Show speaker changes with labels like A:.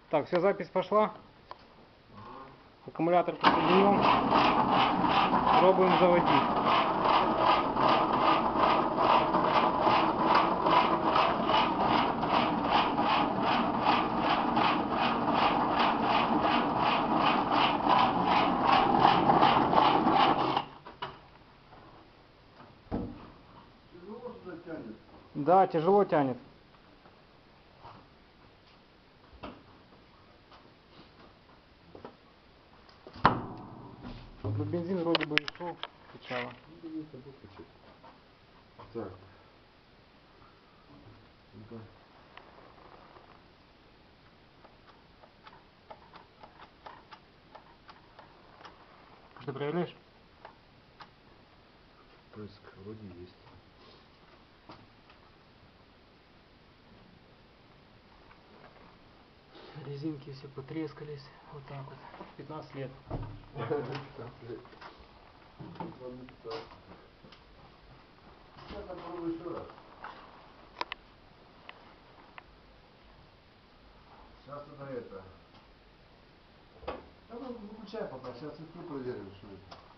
A: Так, вся запись пошла. Аккумулятор подсоединен. Пробуем заводить.
B: Тяжело сюда тянет.
A: Да, тяжело тянет. Ну, бензин вроде бы и шел сначала.
B: Так. Ну-ка.
A: Что проверяешь?
B: Прыск вроде есть.
A: Резинки все потрескались. Вот так вот. 15 лет.
B: Сейчас попробую еще раз. Сейчас это. Да ну выключай пока, сейчас цвету проверим, что это.